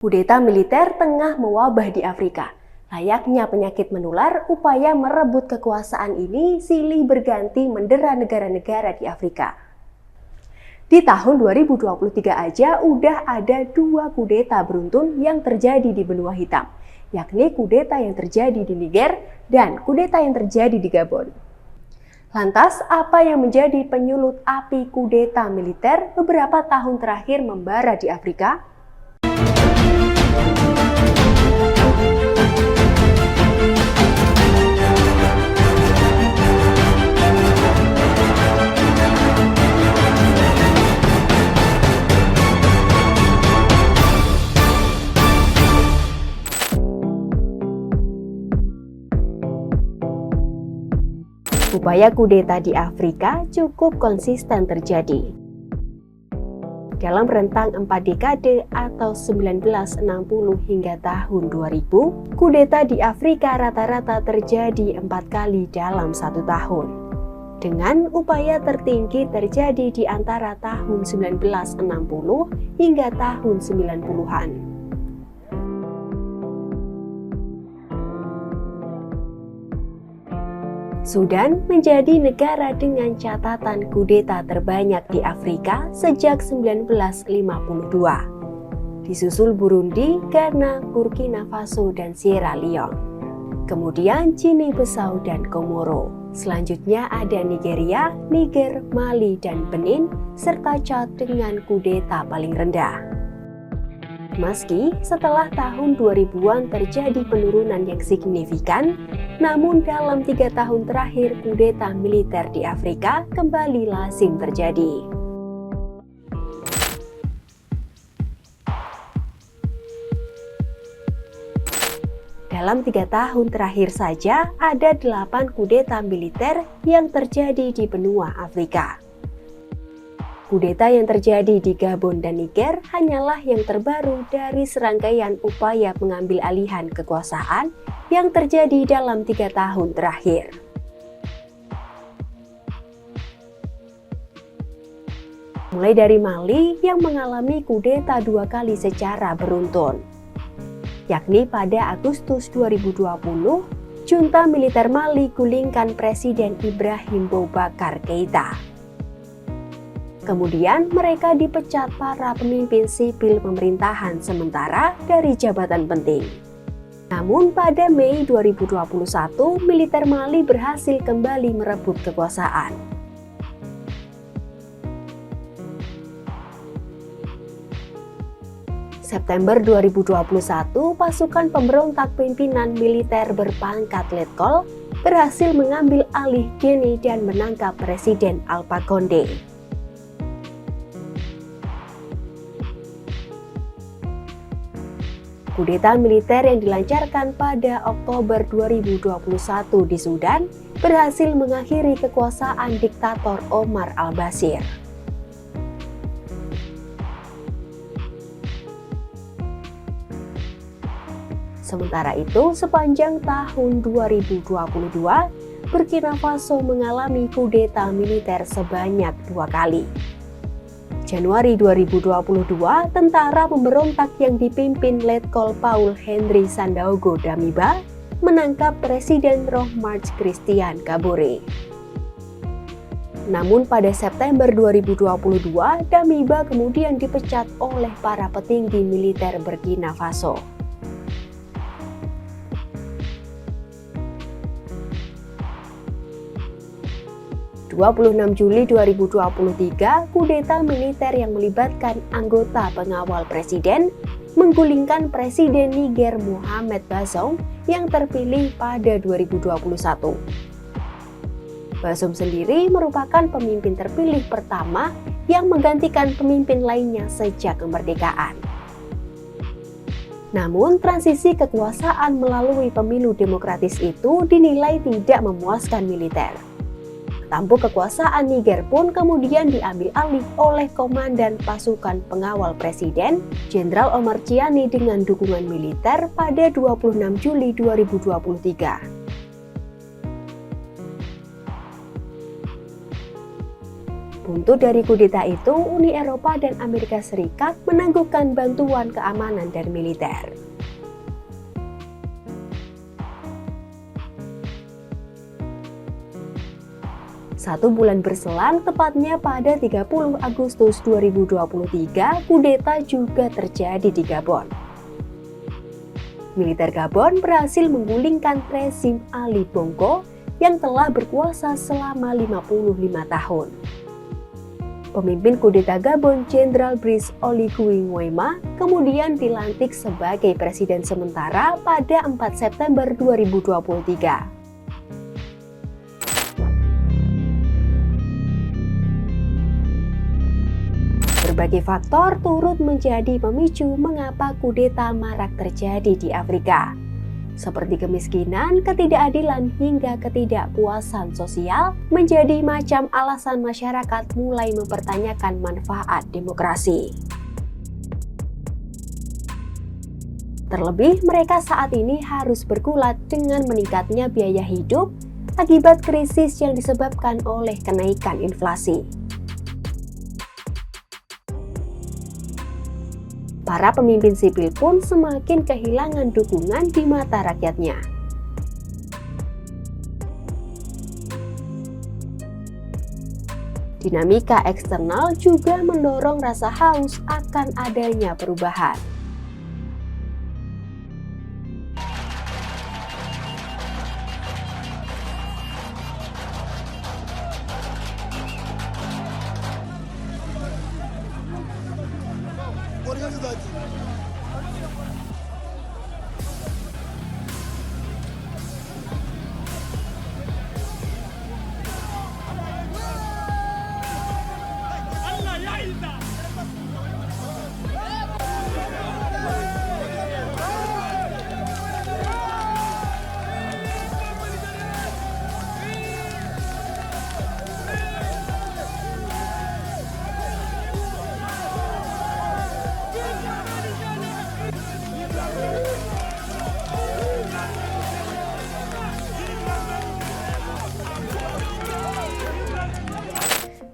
Kudeta militer tengah mewabah di Afrika. Layaknya penyakit menular, upaya merebut kekuasaan ini silih berganti mendera negara-negara di Afrika. Di tahun 2023 aja udah ada 2 kudeta beruntun yang terjadi di benua hitam, yakni kudeta yang terjadi di Niger dan kudeta yang terjadi di Gabon. Lantas, apa yang menjadi penyulut api kudeta militer beberapa tahun terakhir membara di Afrika? Upaya kudeta di Afrika cukup konsisten terjadi. Dalam rentang 4 dekade atau 1960 hingga tahun 2000, kudeta di Afrika rata-rata terjadi 4 kali dalam 1 tahun. Dengan upaya tertinggi terjadi di antara tahun 1960 hingga tahun 90-an. Sudan menjadi negara dengan catatan kudeta terbanyak di Afrika sejak 1952. Disusul Burundi, Ghana, Burkina Faso, dan Sierra Leone. Kemudian Guinea-Bissau dan Komoro. Selanjutnya ada Nigeria, Niger, Mali, dan Benin, serta Chad dengan kudeta paling rendah. Meski setelah tahun 2000-an terjadi penurunan yang signifikan, namun dalam 3 tahun terakhir kudeta militer di Afrika kembali lazim terjadi. Dalam 3 tahun terakhir saja ada 8 kudeta militer yang terjadi di benua Afrika. Kudeta yang terjadi di Gabon dan Niger hanyalah yang terbaru dari serangkaian upaya pengambil alihan kekuasaan yang terjadi dalam 3 tahun terakhir. Mulai dari Mali yang mengalami kudeta 2 kali secara beruntun, yakni pada Agustus 2020, junta militer Mali gulingkan Presiden Ibrahim Boubacar Keïta. Kemudian mereka dipecat para pemimpin sipil pemerintahan sementara dari jabatan penting. Namun pada Mei 2021, militer Mali berhasil kembali merebut kekuasaan. September 2021, pasukan pemberontak pimpinan militer berpangkat letkol berhasil mengambil alih Guinea dan menangkap Presiden Alpha Condé. Kudeta militer yang dilancarkan pada Oktober 2021 di Sudan berhasil mengakhiri kekuasaan diktator Omar al-Bashir. Sementara itu, sepanjang tahun 2022, Burkina Faso mengalami kudeta militer sebanyak 2 kali. Januari 2022, tentara pemberontak yang dipimpin Letkol Paul Henri Sandaogo Damiba menangkap Presiden Roch-Marc Christian Kabore. Namun pada September 2022, Damiba kemudian dipecat oleh para petinggi militer Burkina Faso. Juli 2023, kudeta militer yang melibatkan anggota pengawal presiden menggulingkan Presiden Niger Mohamed Bazoum yang terpilih pada 2021. Bazoum sendiri merupakan pemimpin terpilih pertama yang menggantikan pemimpin lainnya sejak kemerdekaan. Namun, transisi kekuasaan melalui pemilu demokratis itu dinilai tidak memuaskan militer. Tampuk kekuasaan Niger pun kemudian diambil alih oleh Komandan Pasukan Pengawal Presiden, Jenderal Omar Chiani dengan dukungan militer pada 26 Juli 2023. Buntut dari kudeta itu, Uni Eropa dan Amerika Serikat menangguhkan bantuan keamanan dan militer. Satu bulan berselang, tepatnya pada 30 Agustus 2023, kudeta juga terjadi di Gabon. Militer Gabon berhasil menggulingkan rezim Ali Bongo yang telah berkuasa selama 55 tahun. Pemimpin kudeta Gabon, Jenderal Brice Oligui Nguema, kemudian dilantik sebagai presiden sementara pada 4 September 2023. Berbagai faktor turut menjadi pemicu mengapa kudeta marak terjadi di Afrika, seperti kemiskinan, ketidakadilan, hingga ketidakpuasan sosial menjadi macam alasan masyarakat mulai mempertanyakan manfaat demokrasi. Terlebih, mereka saat ini harus bergulat dengan meningkatnya biaya hidup akibat krisis yang disebabkan oleh kenaikan inflasi. Para pemimpin sipil pun semakin kehilangan dukungan di mata rakyatnya. Dinamika eksternal juga mendorong rasa haus akan adanya perubahan.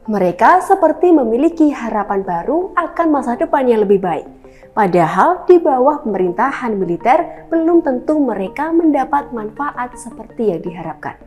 Mereka seperti memiliki harapan baru akan masa depan yang lebih baik. Padahal di bawah pemerintahan militer belum tentu mereka mendapat manfaat seperti yang diharapkan.